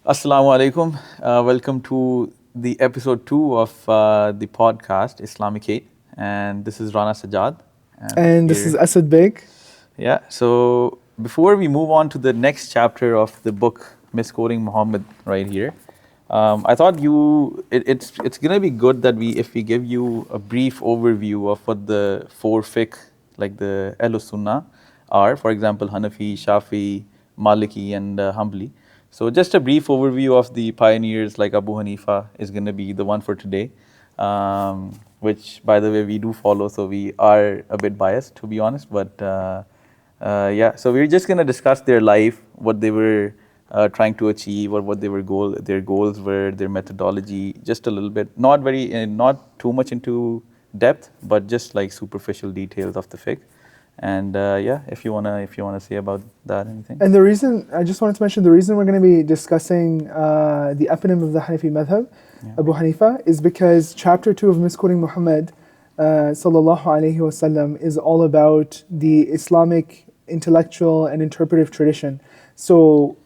Assalamu alaikum. Welcome to the episode 2 of the podcast Islamicate, and this is Rana Sajjad. And this is Asad Beg. Yeah. So before we move on to the next chapter of the book, Misquoting Muhammad, right here, I thought it's gonna be good that if we give you a brief overview of what the four fiqh, like the Ahlus Sunnah, are. For example, Hanafi, Shafi, Maliki, and Hanbali. So just a brief overview of the pioneers like Abu Hanifa is going to be the one for today, which, by the way, we do follow, so we are a bit biased, to be honest. But yeah, so we're just going to discuss their life, what they were trying to achieve, or what their goals were, their methodology, just a little bit. Not too much into depth, but just like superficial details of the fiqh. And yeah, if you wanna say about that anything. And the reason, I just wanted to mention, the reason we're going to be discussing the eponym of the Hanafi madhab, Abu Hanifa, is because chapter 2 of Misquoting Muhammad sallallahu alaihi wasallam is all about the Islamic intellectual and interpretive tradition. So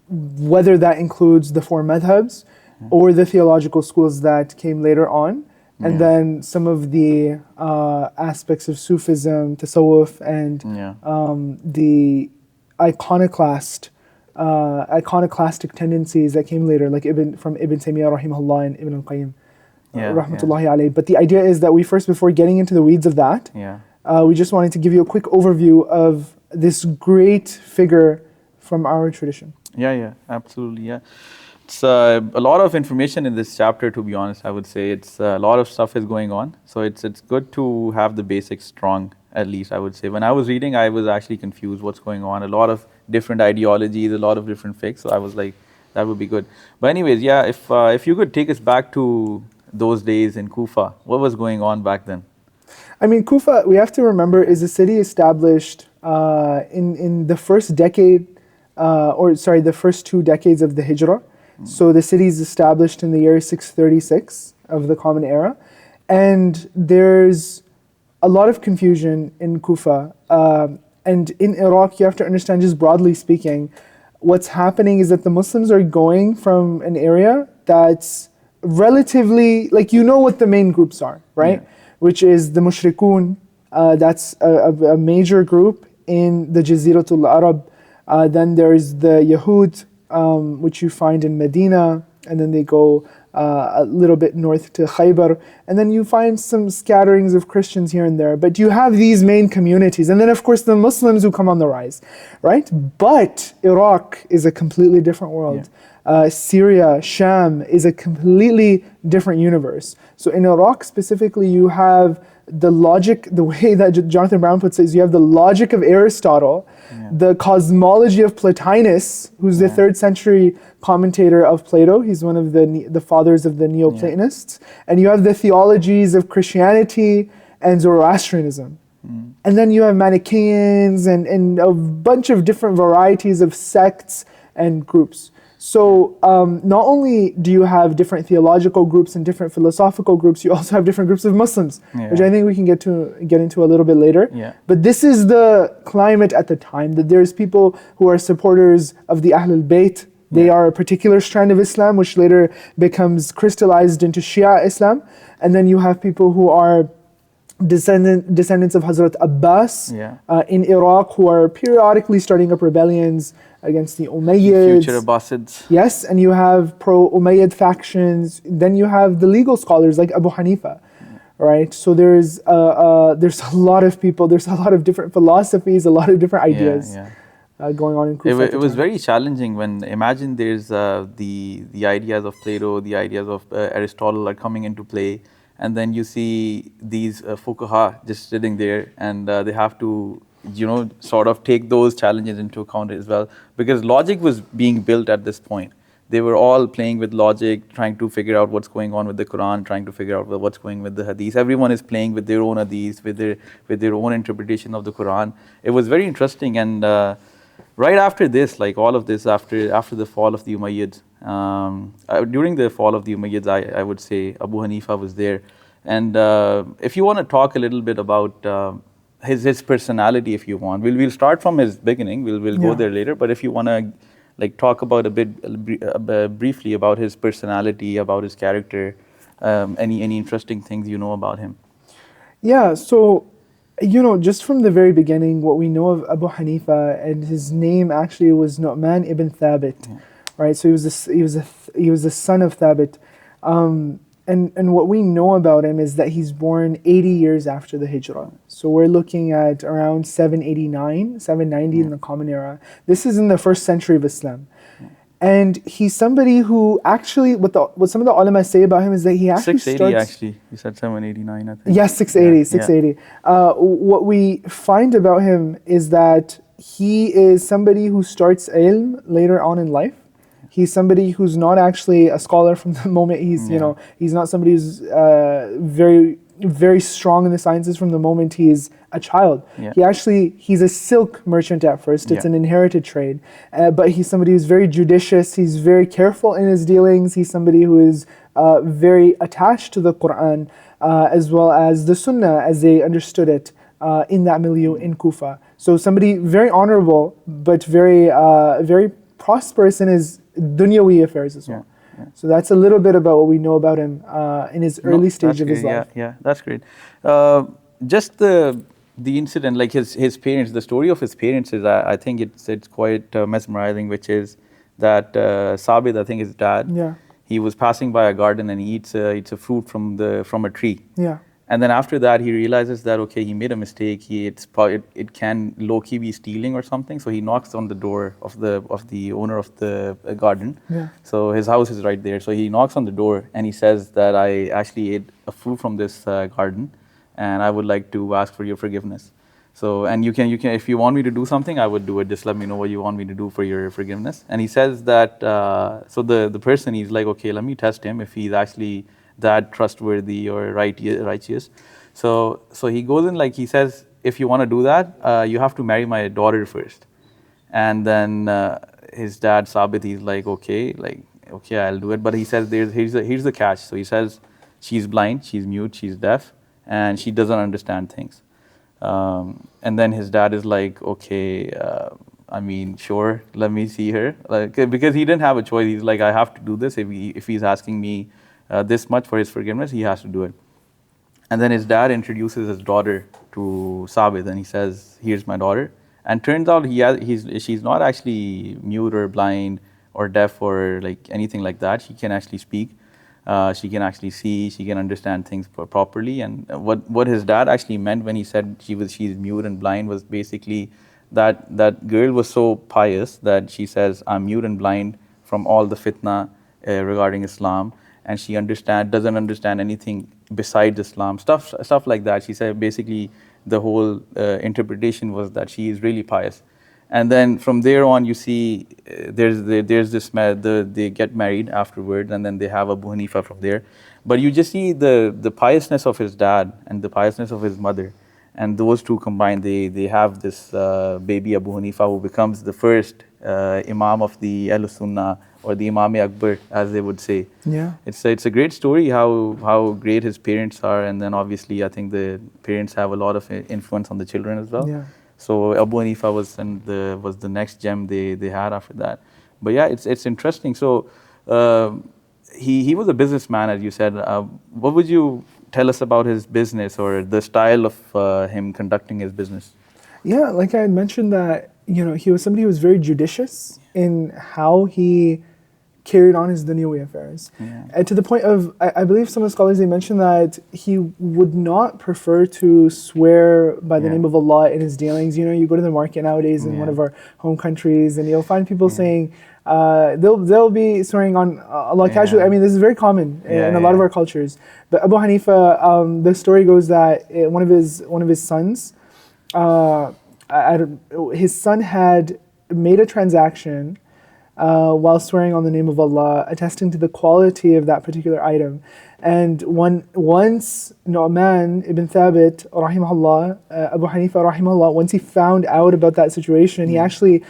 whether that includes the four madhabs or the theological schools that came later on, and then some of the aspects of Sufism, Tasawwuf, and the iconoclastic tendencies that came later, like from Ibn Taymiyyah rahimahullah and Ibn al-Qayyim rahmatullahi alayh. But the idea is that we first, before getting into the weeds of that, we just wanted to give you a quick overview of this great figure from our tradition. Yeah, absolutely, yeah. It's a lot of information in this chapter, to be honest. I would say it's a lot of stuff is going on, so it's good to have the basics strong, at least. I would say when I was reading, I was actually confused what's going on. A lot of different ideologies, a lot of different fiqh. So I was like, that would be good. But anyways, yeah, if you could take us back to those days in Kufa, what was going on back then? I mean, Kufa, we have to remember, is a city established in the first decade, the first 2 decades of the Hijrah. So the city is established in the year 636 of the Common Era, and there's a lot of confusion in Kufa. And in Iraq, you have to understand, just broadly speaking, what's happening is that the Muslims are going from an area that's relatively, like, you know what the main groups are, right? Which is the Mushrikun, that's a major group in the Jaziratul Arab. Then there's the Yahud, which you find in Medina, and then they go a little bit north to Khaybar, and then you find some scatterings of Christians here and there. But you have these main communities, and then of course the Muslims who come on the rise, right? But Iraq is a completely different world. Syria, Sham is a completely different universe. So in Iraq specifically, you have the logic, the way that Jonathan Brown puts it, is you have the logic of Aristotle, the cosmology of Plotinus, who's the 3rd century commentator of Plato. He's one of the fathers of the Neoplatonists. And you have the theologies of Christianity and Zoroastrianism. And then you have Manichaeans and a bunch of different varieties of sects and groups. So not only do you have different theological groups and different philosophical groups, you also have different groups of Muslims, which I think we can get into a little bit later. But this is the climate at the time, that there's people who are supporters of the Ahlul Bayt. They are a particular strand of Islam, which later becomes crystallized into Shia Islam. And then you have people who are descendants of Hazrat Abbas in Iraq, who are periodically starting up rebellions against the Umayyads. Future Abbasids. Yes, and you have pro-Umayyad factions. Then you have the legal scholars like Abu Hanifa, right? So there's a lot of people, there's a lot of different philosophies, a lot of different ideas going on in Kufa. It was very challenging when, imagine there's the ideas of Plato, the ideas of Aristotle are coming into play, and then you see these fuqaha just sitting there, and they have to sort of take those challenges into account as well, because logic was being built at this point. They were all playing with logic, trying to figure out what's going on with the Quran, trying to figure out what's going with the Hadith. Everyone is playing with their own Hadith, with their own interpretation of the Quran. It was very interesting, and right after this, like all of this, after the fall of the Umayyads, during the fall of the Umayyads, I would say Abu Hanifa was there. And if you want to talk a little bit about his personality, if you want, we'll start from his beginning. We'll go there later. But if you want to like talk about a bit briefly about his personality, about his character, any interesting things you know about him. Yeah, so, just from the very beginning, what we know of Abu Hanifa, and his name actually was Numan ibn Thabit, Yeah. right? So he was the son of Thabit, and what we know about him is that he's born 80 years after the Hijrah. So we're looking at around 789, 790 in the Common Era. This is in the first century of Islam. And he's somebody who actually, what some of the ulama say about him is that he actually 680 starts. actually. You said 789, I think. Yes, 680, Yeah, 680. What we find about him is that he is somebody who starts ilm later on in life. He's somebody who's not actually a scholar from the moment he's not somebody who's very, very strong in the sciences from the moment he's a child. Yeah. He's a silk merchant at first. It's Yeah. an inherited trade. But he's somebody who's very judicious. He's very careful in his dealings. He's somebody who is very attached to the Quran, as well as the Sunnah as they understood it in that milieu in Kufa. So somebody very honorable, but very, very prosperous in his dunyawi affairs as well. Yeah. So that's a little bit about what we know about him in his early stage of his life. Yeah, that's great. Just the incident, like his parents, the story of his parents is, I think it's quite mesmerizing, which is that Sabit, I think his dad, Yeah. he was passing by a garden and he eats a fruit from a tree. Yeah. And then after that, he realizes that, okay, he made a mistake. It can low-key be stealing or something. So he knocks on the door of the owner of the garden. Yeah. So his house is right there. So he knocks on the door and he says that I actually ate a fruit from this garden, and I would like to ask for your forgiveness. So, and you can if you want me to do something, I would do it. Just let me know what you want me to do for your forgiveness. And he says that. So the person, he's like, okay, let me test him if he's actually that trustworthy or righteous. So he goes in, like he says, if you want to do that, you have to marry my daughter first. And then his dad Sabit, he's like, okay, I'll do it. But he says here's the catch. So he says she's blind, she's mute, she's deaf, and she doesn't understand things. And then his dad is like, okay, I mean, sure, let me see her, because he didn't have a choice. He's like, I have to do this. If he's asking me this much for his forgiveness, he has to do it. And then his dad introduces his daughter to Sabit, and he says, here's my daughter. And turns out she's not actually mute or blind or deaf or like anything like that. She can actually speak. She can actually see. She can understand things properly. And what his dad actually meant when he said she's mute and blind was basically that girl was so pious that she says, I'm mute and blind from all the fitna regarding Islam. And she doesn't understand anything besides Islam, stuff like that. She said basically the whole interpretation was that she is really pious. And then from there on, you see there's this they get married afterwards, and then they have Abu Hanifa from there. But you just see the piousness of his dad and the piousness of his mother, and those two combined, they have this baby Abu Hanifa who becomes the first Imam of the Ahl-Sunnah, or the Imam Akbar, as they would say. Yeah. It's a great story how great his parents are, and then obviously I think the parents have a lot of influence on the children as well. Yeah. So Abu Hanifa was the next gem they had after that. But yeah, it's interesting. So he was a businessman, as you said. What would you tell us about his business or the style of him conducting his business? Yeah, like I had mentioned that, he was somebody who was very judicious in how he carried on his dunyawi affairs. Yeah. And to the point of, I believe some of the scholars, they mentioned that he would not prefer to swear by the name of Allah in his dealings. You go to the market nowadays in one of our home countries, and you'll find people saying, they'll be swearing on Allah casually. I mean, this is very common in a lot of our cultures. But Abu Hanifa, the story goes that one of his sons, his son had made a transaction while swearing on the name of Allah, attesting to the quality of that particular item. And once Numan ibn Thabit, rahimahullah, Abu Hanifa, rahimahullah, once he found out about that situation, he actually,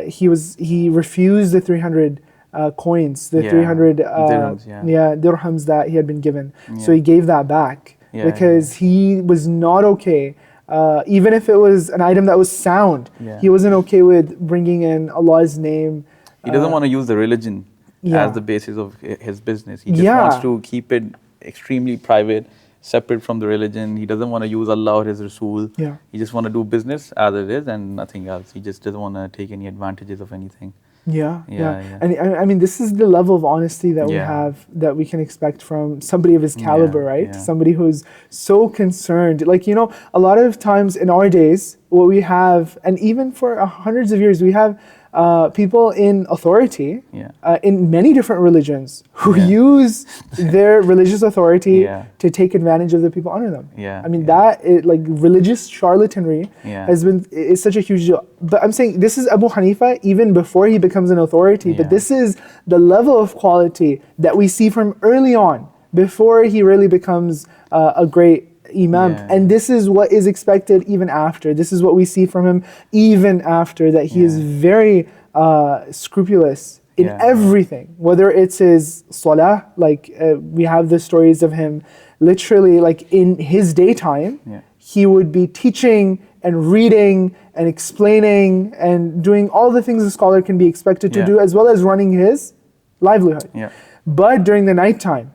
he refused the 300 coins, the 300 dirhams that he had been given. So he gave that back because he was not okay. Even if it was an item that was sound, he wasn't okay with bringing in Allah's name He doesn't want to use the religion Yeah. as the basis of his business. He just Yeah. wants to keep it extremely private, separate from the religion. He doesn't want to use Allah or his Rasul. Yeah. He just want to do business as it is and nothing else. He just doesn't want to take any advantages of anything. Yeah, Yeah, yeah. yeah. And I mean, this is the level of honesty that we Yeah. have, that we can expect from somebody of his caliber, Yeah, right? yeah. Somebody who's so concerned. Like, you know, a lot of times in our days, what we have, and even for hundreds of years, we have people in authority Yeah. in many different religions who Yeah. use their religious authority Yeah. to take advantage of the people under them. Yeah, I mean, yeah. that is, like, religious charlatanry Yeah. is such a huge deal. But I'm saying this is Abu Hanifa even before he becomes an authority. But Yeah. this is the level of quality that we see from early on, before he really becomes a great imam. Yeah, And this is what is expected even after. This is what we see from him even after, that he is Yeah. very scrupulous in Yeah. everything, whether it's his salah, like we have the stories of him literally, like in his daytime, Yeah. he would be teaching and reading and explaining and doing all the things a scholar can be expected to Yeah. do, as well as running his livelihood. Yeah. But during the nighttime,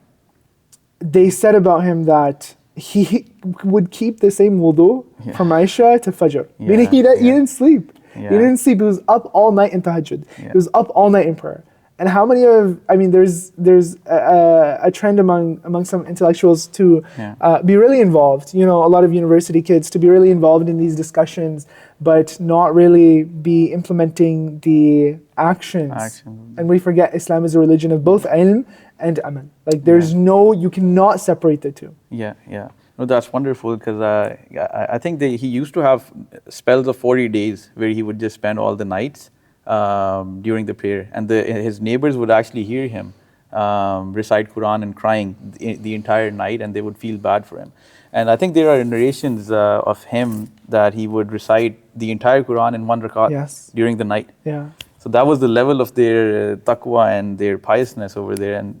they said about him that he would keep the same wudu Yeah. from Aisha to Fajr. Yeah, Meaning he yeah. didn't sleep. Yeah. He didn't sleep. He was up all night in tahajjud. Yeah. He was up all night in prayer. And how many of, I mean, there's a trend among some intellectuals to Yeah. be really involved. You know, a lot of university kids to be really involved in these discussions, but not really be implementing the actions. Action. And we forget Islam is a religion of both ilm and amal. Like, there's no, you cannot separate the two. Yeah, yeah. No, that's wonderful because I think he used to have spells of 40 days where he would just spend all the nights during the prayer, and his neighbors would actually hear him recite Quran and crying the entire night, and they would feel bad for him. And I think there are narrations of him that he would recite the entire Quran in one rakat Yes. during the night. Yeah. So that was the level of their taqwa and their piousness over there, and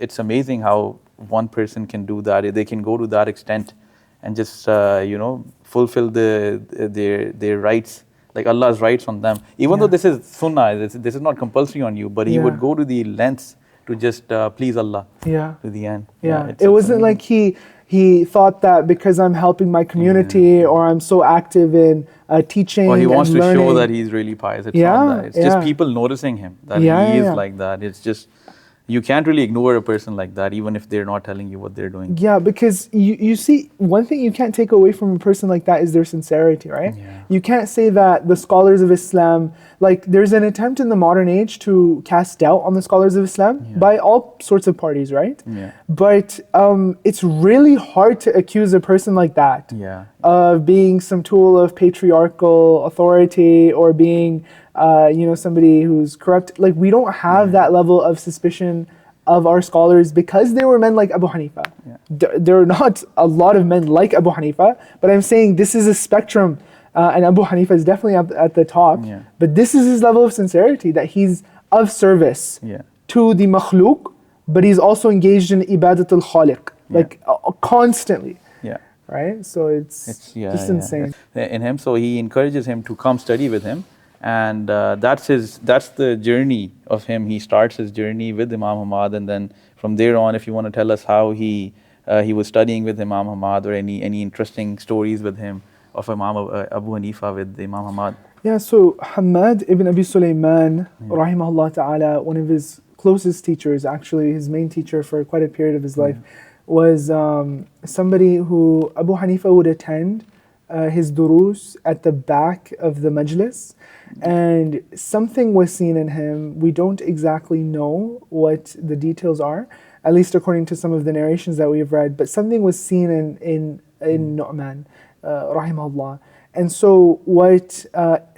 it's amazing how one person can do that. They can go to that extent and just fulfill their rights, like Allah's rights on them. Even though this is sunnah, this is not compulsory on you, but he would go to the lengths to just please Allah Yeah. to the end. Yeah, it's it wasn't amazing. like he thought that because I'm helping my community or I'm so active in teaching Or he wants and to show learning. that he's really pious. It's Yeah, not that. It's just yeah. people noticing him that Yeah, he is yeah. like that. It's just, you can't really ignore a person like that, even if they're not telling you what they're doing. Yeah, because you see, one thing you can't take away from a person like that is their sincerity, right? Yeah. You can't say that the scholars of Islam, like, there's an attempt in the modern age to cast doubt on the scholars of Islam by all sorts of parties, right? Yeah. But it's really hard to accuse a person like that Yeah. of being some tool of patriarchal authority or being, somebody who's corrupt. Like, we don't have that level of suspicion of our scholars because they were men like Abu Hanifa. Yeah. There are not a lot of men like Abu Hanifa, but I'm saying this is a spectrum, and Abu Hanifa is definitely up at the top. Yeah. But this is his level of sincerity, that he's of service Yeah. to the makhluk, but he's also engaged in ibadat al-khaliq, like constantly. Yeah. Right? So it's just insane. In him, so he encourages him to come study with him, and that's the journey of him. He starts his journey with Imam Hammad, and then from there on, if you want to tell us how he was studying with Imam Hammad, or any interesting stories with him of Imam Abu Hanifa with Imam Hammad. Yeah, so Hammad ibn Abi Sulaiman, rahimahullah ta'ala, one of his closest teachers, actually his main teacher for quite a period of his life, was somebody who Abu Hanifa would attend his durus at the back of the majlis, and something was seen in him. We don't exactly know what the details are, at least according to some of the narrations that we've read, but something was seen in Nu'man, rahimahullah. And so what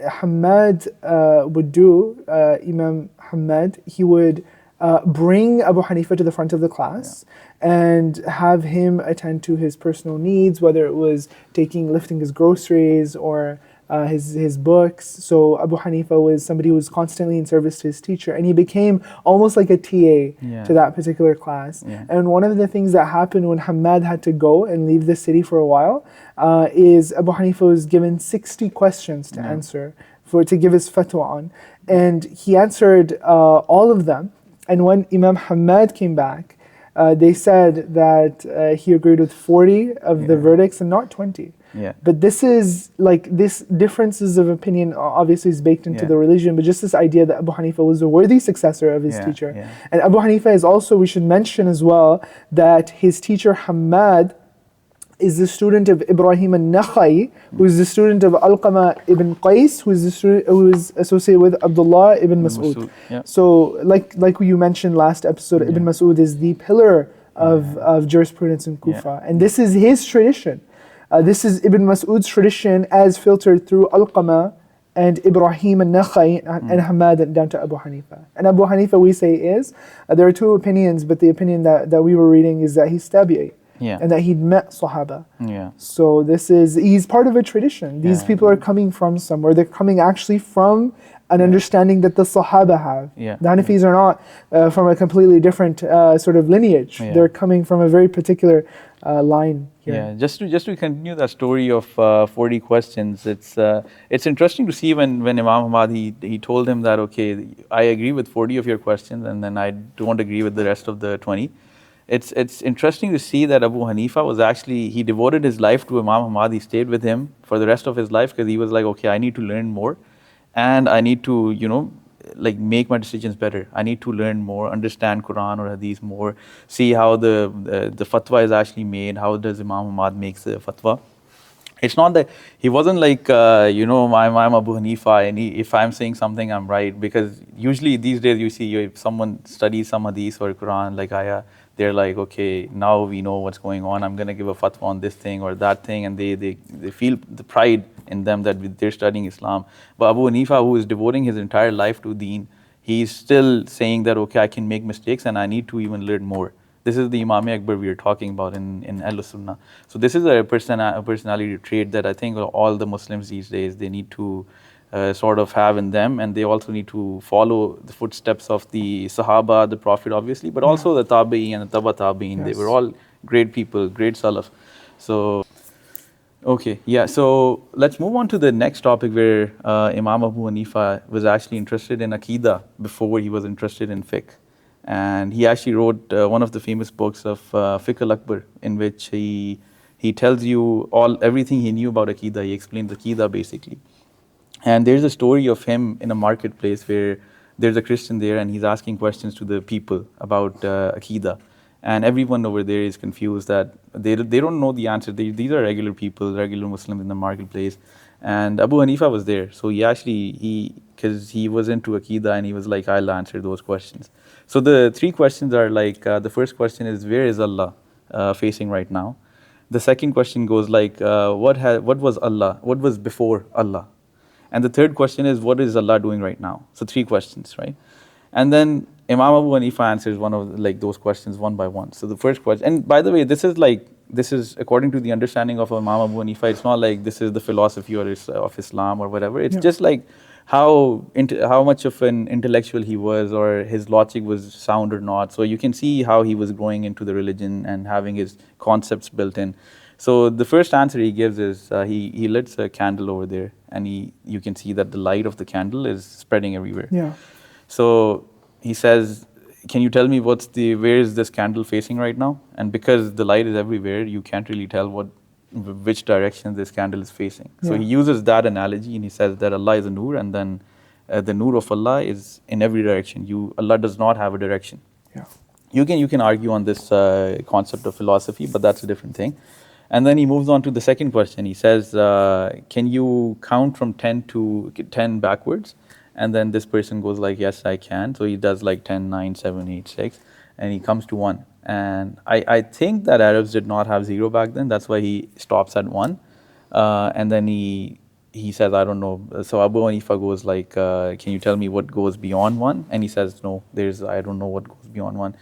Hammad would do, Imam Hammad, he would bring Abu Hanifa to the front of the class and have him attend to his personal needs, whether it was lifting his groceries or his books. So Abu Hanifa was somebody who was constantly in service to his teacher, and he became almost like a TA to that particular class. Yeah. And one of the things that happened when Hammad had to go and leave the city for a while is Abu Hanifa was given 60 questions to answer to give his fatwa on. And he answered all of them. And when Imam Hammad came back, they said that he agreed with 40 of the verdicts and not 20. Yeah. But this is like, this differences of opinion obviously is baked into Yeah. the religion, but just this idea that Abu Hanifa was a worthy successor of his teacher. Yeah. And Abu Hanifa is also, we should mention as well, that his teacher Hammad is the student of Ibrahim al-Nakhai, who is the student of Alqama ibn Qais, who is associated with Abdullah ibn Mas'ud. Yeah. So, like you mentioned last episode, Ibn Mas'ud is the pillar of jurisprudence in Kufa, and this is his tradition. This is Ibn Mas'ud's tradition as filtered through Alqama and Ibrahim al-Nakhai and Hammad and down to Abu Hanifa. And Abu Hanifa, we say, is there are two opinions, but the opinion that we were reading is that he's tabi'i. Yeah. And that he'd met Sahaba. Yeah. So he's part of a tradition. These people are coming from somewhere. They're coming actually from an understanding that the Sahaba have. Yeah. The Hanafis are not from a completely different sort of lineage. Yeah. They're coming from a very particular line here. Yeah, just to continue that story of 40 questions, it's interesting to see when Imam Hammad, he told him that, okay, I agree with 40 of your questions and then I don't agree with the rest of the 20. It's interesting to see that Abu Hanifa was actually, he devoted his life to Imam Hammad. He stayed with him for the rest of his life because he was like, okay, I need to learn more and I need to, like make my decisions better. I need to learn more, understand Quran or Hadith more, see how the fatwa is actually made, how does Imam Hammad makes the fatwa. It's not that he wasn't like, I'm Abu Hanifa and if I'm saying something, I'm right. Because usually these days you see if someone studies some Hadith or Quran, like ayah, they're like, okay, now we know what's going on. I'm going to give a fatwa on this thing or that thing. And they feel the pride in them that they're studying Islam. But Abu Hanifa, who is devoting his entire life to deen, he's still saying that, okay, I can make mistakes and I need to even learn more. This is the Imam Akbar we are talking about in Al-Sunnah. So this is a personality trait that I think all the Muslims these days, they need to sort of have in them, and they also need to follow the footsteps of the Sahaba, the Prophet obviously, but also the Tabi'in and the Taba Tabi'in. They were all great people, great Salaf. So, okay, yeah, so let's move on to the next topic where Imam Abu Hanifa was actually interested in Aqidah before he was interested in fiqh. And he actually wrote one of the famous books of Fiqh al-Akbar, in which he tells you everything he knew about Aqidah. He explains Aqidah basically. And there's a story of him in a marketplace where there's a Christian there and he's asking questions to the people about Aqidah. And everyone over there is confused that they don't know the answer. These are regular people, regular Muslims in the marketplace. And Abu Hanifa was there. So because he was into Aqidah and he was like, I'll answer those questions. So the three questions are like, the first question is, where is Allah facing right now? The second question goes like, what was Allah? What was before Allah? And the third question is, what is Allah doing right now? So three questions, right? And then Imam Abu Hanifa answers one of those questions one by one. So the first question, and by the way, this is according to the understanding of Imam Abu Hanifa. It's not like this is the philosophy of Islam or whatever. It's just like how much of an intellectual he was, or his logic was sound or not. So you can see how he was growing into the religion and having his concepts built in. So the first answer he gives is he lights a candle over there, and you can see that the light of the candle is spreading everywhere. Yeah. So he says, can you tell me where is this candle facing right now? And because the light is everywhere, you can't really tell which direction this candle is facing. So he uses that analogy and he says that Allah is a nur, and then the nur of Allah is in every direction. Allah does not have a direction. Yeah. You can argue on this concept of philosophy, but that's a different thing. And then he moves on to the second question. He says, can you count from 10 backwards? And then this person goes like, yes, I can. So he does like 10, 9, 7, 8, 6, and he comes to 1. And I think that Arabs did not have 0 back then. That's why he stops at 1. And then he says, I don't know. So Abu Hanifa goes like, can you tell me what goes beyond 1? And he says, no, I don't know what goes beyond 1.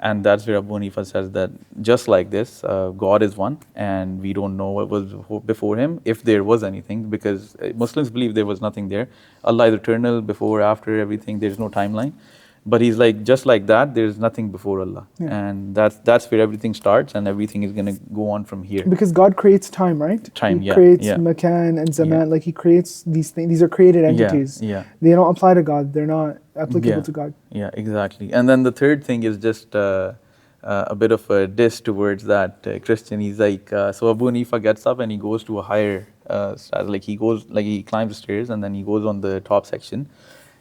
And that's where Abu Hanifa says that just like this, God is one, and we don't know what was before him, if there was anything, because Muslims believe there was nothing there. Allah is eternal, before, after, everything. There's no timeline. But he's like, just like that, there's nothing before Allah. Yeah. And that's where everything starts, and everything is going to go on from here. Because God creates time, right? Time, He yeah, creates yeah. makan and zaman. Yeah. Like He creates these things. These are created entities. Yeah. They don't apply to God. They're not applicable Yeah. to God. Yeah, exactly. And then the third thing is just a bit of a diss towards that Christian. He's like, so Abu Hanifa gets up and he goes to a higher like he climbs the stairs and then he goes on the top section.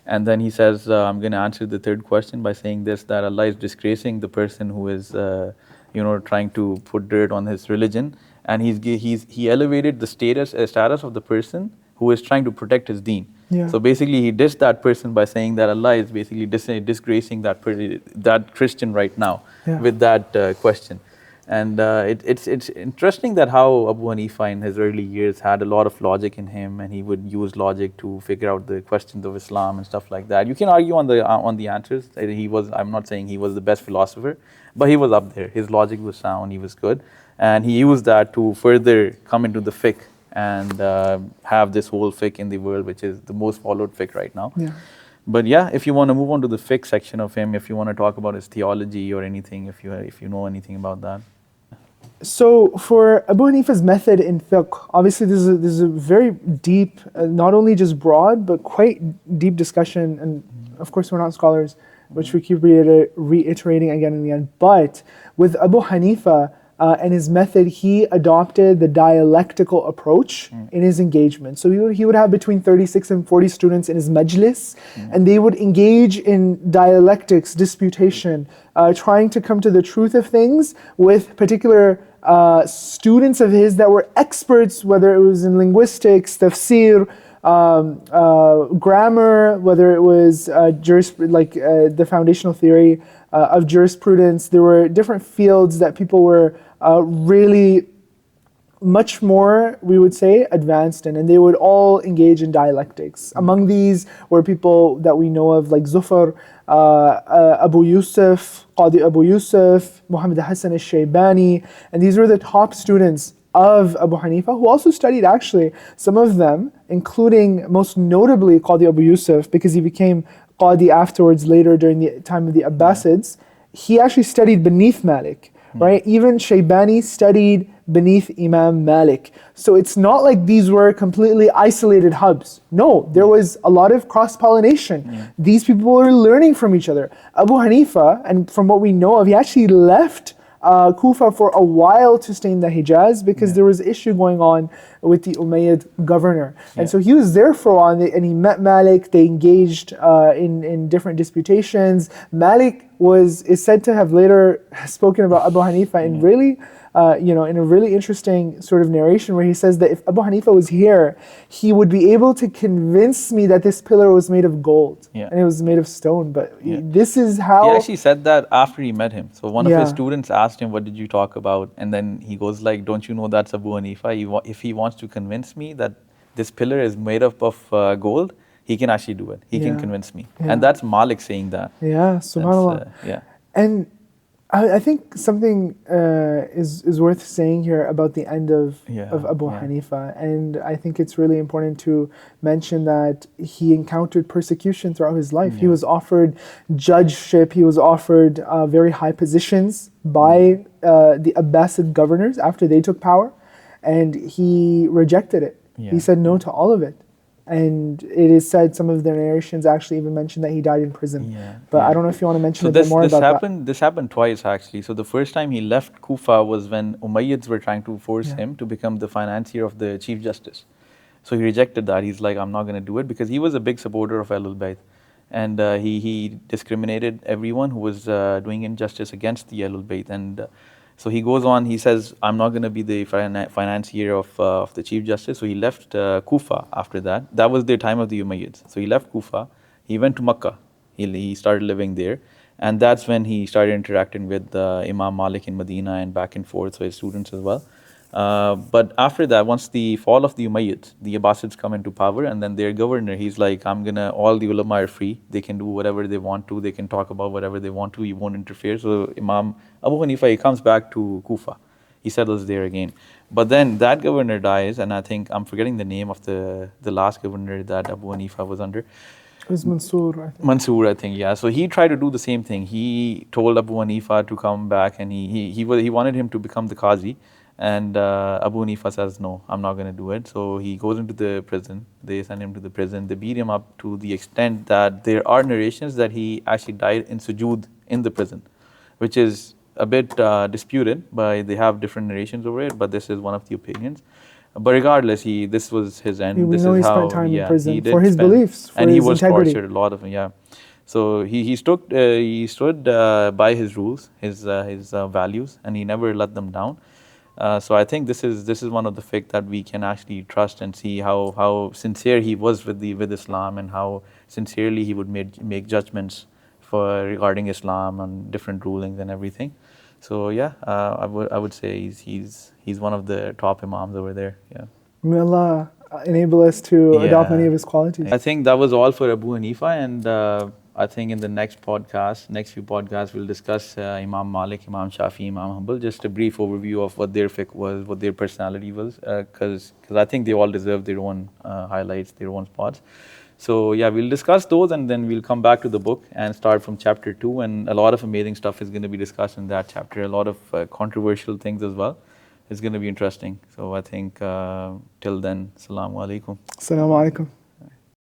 And then he says, I'm going to answer the third question by saying this, that Allah is disgracing the person who is, trying to put dirt on his religion. And he elevated the status of the person who is trying to protect his deen. Yeah. So basically, he dissed that person by saying that Allah is basically disgracing that Christian right now with that question. And it's interesting that how Abu Hanifa in his early years had a lot of logic in him, and he would use logic to figure out the questions of Islam and stuff like that. You can argue on the answers. I'm not saying he was the best philosopher, but he was up there. His logic was sound. He was good, and he used that to further come into the fiqh and have this whole fiqh in the world, which is the most followed fiqh right now. Yeah. But yeah, if you want to move on to the fiqh section of him, if you want to talk about his theology or anything, if you know anything about that. So for Abu Hanifa's method in fiqh, obviously this is a very deep, not only just broad, but quite deep discussion. And of course we're not scholars, which we keep reiterating again and again. But with Abu Hanifa and his method, he adopted the dialectical approach in his engagement. So he would have between 36 and 40 students in his majlis, and they would engage in dialectics, disputation, trying to come to the truth of things with particular students of his that were experts, whether it was in linguistics, tafsir, grammar, whether it was the foundational theory of jurisprudence. There were different fields that people were really much more, we would say, advanced in, and they would all engage in dialectics. Among these were people that we know of like Zufar, Abu Yusuf, Qadi Abu Yusuf, Muhammad Hassan al-Shaybani, and these were the top students of Abu Hanifa, who also studied actually some of them, including most notably Qadi Abu Yusuf, because he became Qadi afterwards later during the time of the Abbasids. He actually studied beneath Malik, right? Even Shaybani studied beneath Imam Malik. So it's not like these were completely isolated hubs. No, there was a lot of cross-pollination. These people were learning from each other. Abu Hanifa, and from what we know of, he actually left Kufa for a while to stay in the Hijaz because there was an issue going on with the Umayyad governor. And so he was there for a while, and he met Malik. They engaged in different disputations. Malik is said to have later spoken about Abu Hanifa in really in a really interesting sort of narration where he says that if Abu Hanifa was here, he would be able to convince me that this pillar was made of gold and it was made of stone. But this is how... He actually said that after he met him. So one of his students asked him, what did you talk about? And then he goes like, don't you know that's Abu Hanifa? If he wants to convince me that this pillar is made up of gold, he can actually do it. He can convince me. And that's Malik saying that. Yeah, subhanAllah. And I think something is worth saying here about the end of Abu Hanifa, and I think it's really important to mention that he encountered persecution throughout his life. He was offered judgeship, he was offered very high positions by the Abbasid governors after they took power, and he rejected it. He said no to all of it. And it is said, some of the narrations actually even mention that he died in prison. But I don't know if you want to mention a bit more about that. This happened twice actually. So the first time he left Kufa was when Umayyads were trying to force him to become the financier of the Chief Justice. So he rejected that. He's like, I'm not going to do it, because he was a big supporter of Ahlul Bayt. And he discriminated everyone who was doing injustice against the Ahlul Bayt. And so he goes on, he says, I'm not going to be the financier of the Chief Justice. So he left Kufa after that. That was the time of the Umayyads. So he left Kufa, he went to Makkah, he started living there. And that's when he started interacting with Imam Malik in Medina and back and forth, so his students as well. But after that, once the fall of the Umayyads, the Abbasids come into power, and then their governor, he's like, all the ulama are free, they can do whatever they want to, they can talk about whatever they want to, he won't interfere. So Imam Abu Hanifa, he comes back to Kufa, he settles there again. But then that governor dies, and I think I'm forgetting the name of the last governor that Abu Hanifa was under. It was Mansoor, I think. Mansoor, I think, yeah. So he tried to do the same thing. He told Abu Hanifa to come back, and he wanted him to become the Qazi. And Abu Hanifa says, no, I'm not going to do it. So he goes into the prison. They send him to the prison. They beat him up to the extent that there are narrations that he actually died in sujood in the prison, which is a bit disputed, but they have different narrations over it. But this is one of the opinions. But regardless, this was his end. We This know is he spent how, time in yeah, he prison did for his spend, beliefs, for and he his was integrity. tortured a lot of, yeah. So he stood by his rules, his values, and he never let them down. So I think this is one of the fiqh that we can actually trust and see how sincere he was with Islam, and how sincerely he would make judgments for regarding Islam and different rulings and everything. So yeah, I would say he's one of the top imams over there. Yeah. May Allah enable us to adopt many of his qualities. I think that was all for Abu Hanifa, and I think in the next few podcasts, we'll discuss Imam Malik, Imam Shafi, Imam Hanbal, just a brief overview of what their fiqh was, what their personality was, because I think they all deserve their own highlights, their own spots. So yeah, we'll discuss those, and then we'll come back to the book and start from chapter 2, and a lot of amazing stuff is going to be discussed in that chapter, a lot of controversial things as well. It's going to be interesting. So I think till then, Assalamu alaikum. Assalamu alaikum.